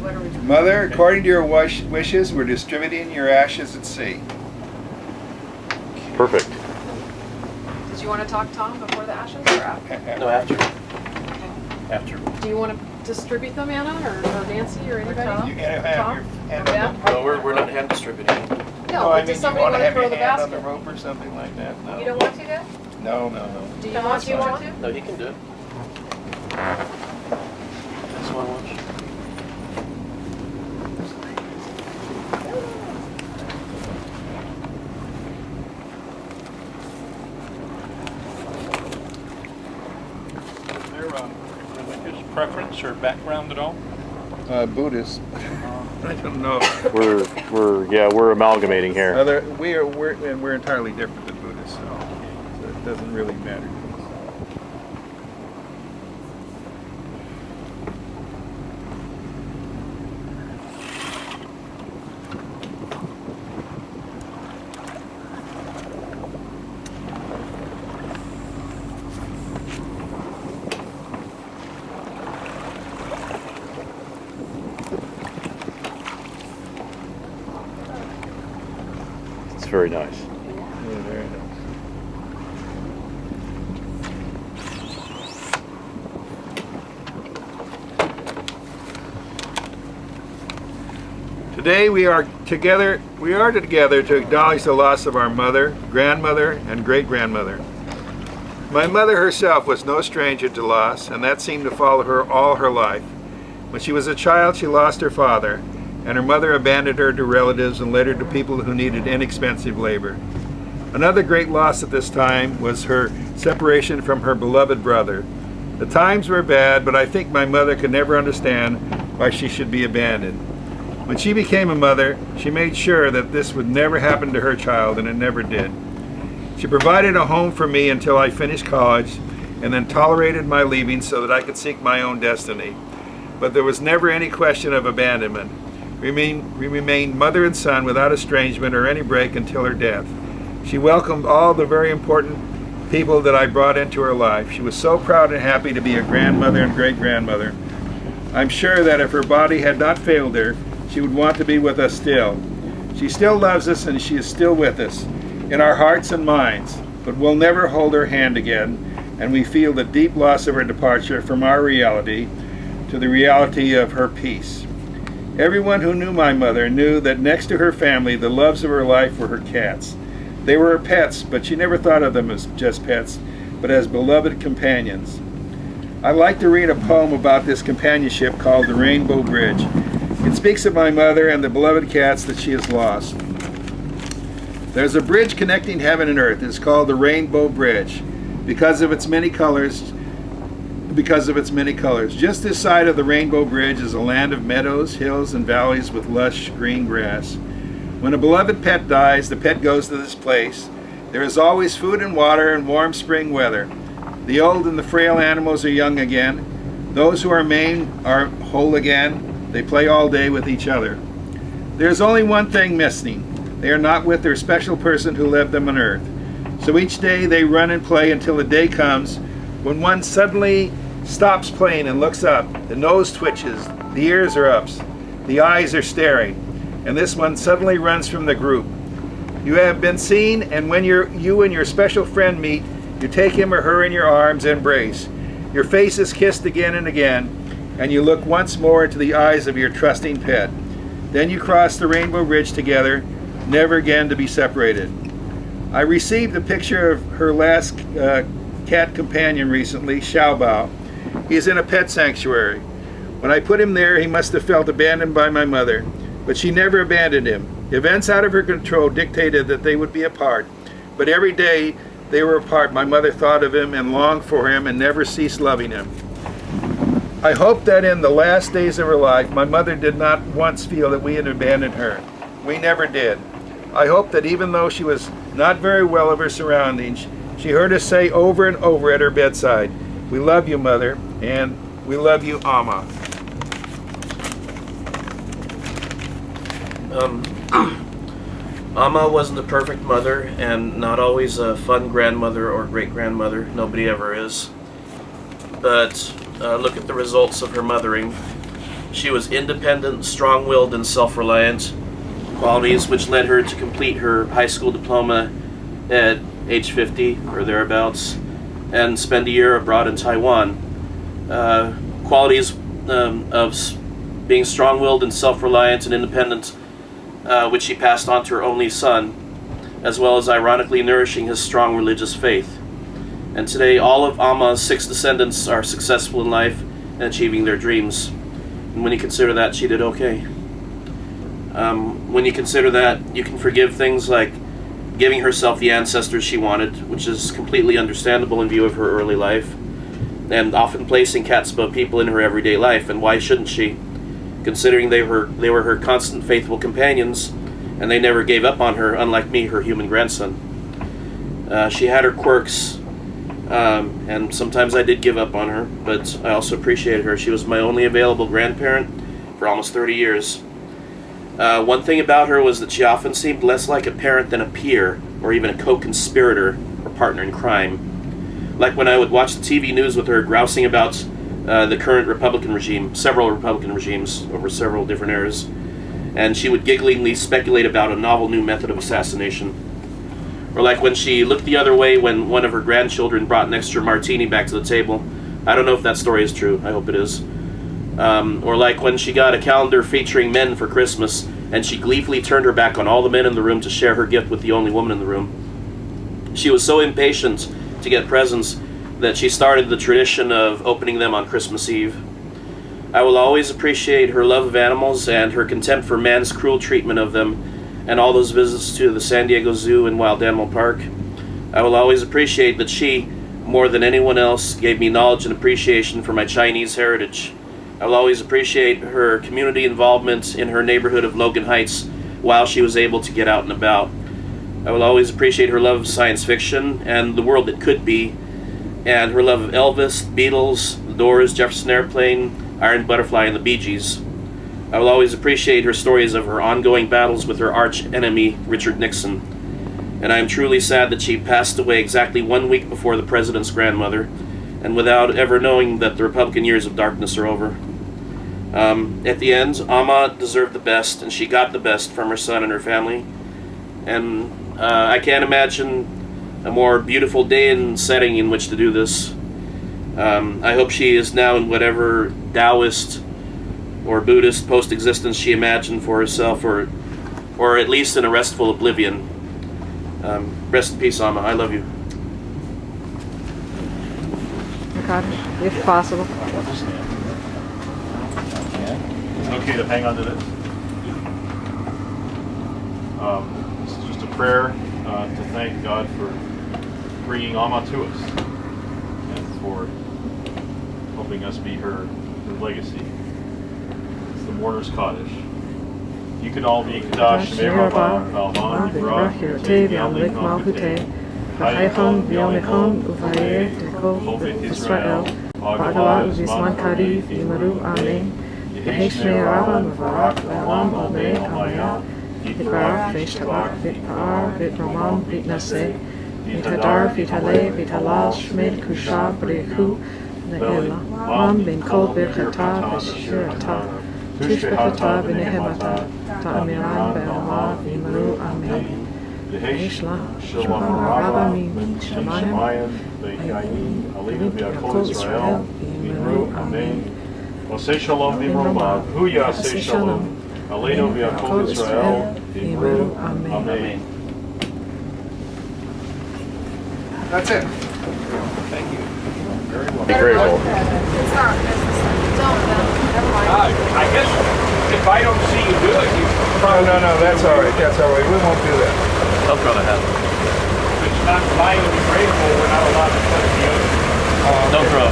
What are we doing? Mother, according to your wishes, we're distributing your ashes at sea. Perfect. Did you want to talk, Tom, before the ashes or after? No, after. Okay. After. Do you want to distribute them, Anna, or Nancy, or anybody? You gotta have Tom? your hand Yeah. on the No, we're not hand distributing. No, but does somebody want to have throw your the hand on basket? the rope or something like that? No. You don't want to do? No. Do you Tom, want do you want to? No, he can do it. That's one watch. Is there a religious preference or background at all? Buddhist. I don't know. We're amalgamating here. We're entirely different than Buddhists, so it doesn't really matter. It's very nice. Yeah, very nice. Today we are together to acknowledge the loss of our mother, grandmother, and great-grandmother. My mother herself was no stranger to loss, and that seemed to follow her all her life. When she was a child, she lost her father, and her mother abandoned her to relatives and later to people who needed inexpensive labor. Another great loss at this time was her separation from her beloved brother. The times were bad, but I think my mother could never understand why she should be abandoned. When she became a mother, she made sure that this would never happen to her child, and it never did. She provided a home for me until I finished college, and then tolerated my leaving so that I could seek my own destiny. But there was never any question of abandonment. We remained mother and son without estrangement or any break until her death. She welcomed all the very important people that I brought into her life. She was so proud and happy to be a grandmother and great-grandmother. I'm sure that if her body had not failed her, she would want to be with us still. She still loves us, and she is still with us in our hearts and minds, but we'll never hold her hand again, and we feel the deep loss of her departure from our reality to the reality of her peace. Everyone who knew my mother knew that next to her family, the loves of her life were her cats. They were her pets, but she never thought of them as just pets, but as beloved companions. I'd like to read a poem about this companionship called The Rainbow Bridge. It speaks of my mother and the beloved cats that she has lost. There's a bridge connecting heaven and earth. It's called the Rainbow Bridge because of its many colors. Just this side of the Rainbow Bridge is a land of meadows, hills, and valleys with lush green grass. When a beloved pet dies, the pet goes to this place. There is always food and water and warm spring weather. The old and the frail animals are young again. Those who are maimed are whole again. They play all day with each other. There is only one thing missing. They are not with their special person who left them on earth. So each day they run and play until the day comes when one suddenly stops playing and looks up. The nose twitches, the ears are up, the eyes are staring, and this one suddenly runs from the group. You have been seen, and when you and your special friend meet, you take him or her in your arms and embrace. Your face is kissed again and again, and you look once more into the eyes of your trusting pet. Then you cross the Rainbow Bridge together, never again to be separated. I received a picture of her last cat companion recently, Xiao Bao. He is in a pet sanctuary. When I put him there, he must have felt abandoned by my mother, but she never abandoned him. Events out of her control dictated that they would be apart, but every day they were apart, my mother thought of him and longed for him and never ceased loving him. I hope that in the last days of her life, my mother did not once feel that we had abandoned her. We never did. I hope that even though she was not very well of her surroundings, she heard us say over and over at her bedside, "We love you, Mother," and "We love you, Amma." Amma wasn't a perfect mother and not always a fun grandmother or great-grandmother. Nobody ever is. But look at the results of her mothering. She was independent, strong-willed, and self-reliant, qualities which led her to complete her high school diploma at age 50 or thereabouts and spend a year abroad in Taiwan. Qualities of being strong-willed and self-reliant and independent, which she passed on to her only son, as well as ironically nourishing his strong religious faith. And today all of Amma's 6 descendants are successful in life and achieving their dreams. And when you consider that, she did okay. When you consider that, you can forgive things like giving herself the ancestors she wanted, which is completely understandable in view of her early life, and often placing cats above people in her everyday life. And why shouldn't she? Considering they were her constant faithful companions, and they never gave up on her, unlike me, her human grandson. She had her quirks, and sometimes I did give up on her, but I also appreciated her. She was my only available grandparent for almost 30 years. One thing about her was that she often seemed less like a parent than a peer, or even a co-conspirator or partner in crime. Like when I would watch the TV news with her grousing about the current Republican regime, several Republican regimes over several different eras, and she would gigglingly speculate about a novel new method of assassination. Or like when she looked the other way when one of her grandchildren brought an extra martini back to the table. I don't know if that story is true. I hope it is. Or like when she got a calendar featuring men for Christmas, and she gleefully turned her back on all the men in the room to share her gift with the only woman in the room. She was so impatient to get presents that she started the tradition of opening them on Christmas Eve. I will always appreciate her love of animals and her contempt for man's cruel treatment of them, and all those visits to the San Diego Zoo and Wild Animal Park. I will always appreciate that she, more than anyone else, gave me knowledge and appreciation for my Chinese heritage. I will always appreciate her community involvement in her neighborhood of Logan Heights while she was able to get out and about. I will always appreciate her love of science fiction and the world that could be, and her love of Elvis, Beatles, The Doors, Jefferson Airplane, Iron Butterfly, and the Bee Gees. I will always appreciate her stories of her ongoing battles with her arch enemy, Richard Nixon. And I am truly sad that she passed away exactly 1 week before the president's grandmother, and without ever knowing that the Republican years of darkness are over. At the end, Amma deserved the best, and she got the best from her son and her family. And I can't imagine a more beautiful day and setting in which to do this. I hope she is now in whatever Taoist or Buddhist post-existence she imagined for herself, or at least in a restful oblivion. Rest in peace, Amma. I love you. If possible. Is it okay to hang on to this? This is just a prayer to thank God for bringing Amma to us and for helping us be her legacy. It's the Mourner's Kaddish. You can all be Kadash Me'Rabah, Valvan, Yibrach, Yotei, V'Amlik Malchutei, V'Chaychon, V'Yomechon, Uvayeh, Dekol, Israel, B'Agala, V'Zman Kari, V'Yimaru, Amen. Yehesh Me'Rabah, Mevarak, V'Alam, Omei, Amaya, Yitbarach, V'Ishtabach, V'Pa'ar, V'Ramam, V'Naseh, V'Tadar, V'Taleh, V'Talal, Shmed, Kusha, B'Rechu, Ne'ela, Am, Ben Kol, Birchata, V'Shirata, Tushbechata, V'Nehemata, Ta'amiran, Be'Allah, V'Yimaru, Amen. Yehesh La, Shalom Rabba, Min, Shemayim, V'Yayim, Alinu V'Yakol Israel, V'Yimaru, Amen. Oseh Shalom V'Mromah, Hu Yaseh Shalom, Alinu V'Yakol Israel, V'Yimaru, Amen. That's it. Thank you. Be grateful. It's not. Never mind. I guess if I don't see you do it, you No, that's all right. That's all right. We won't do that. I'll throw the hat. if it's not biodegradable, we're not allowed to put it in the ocean. Don't throw.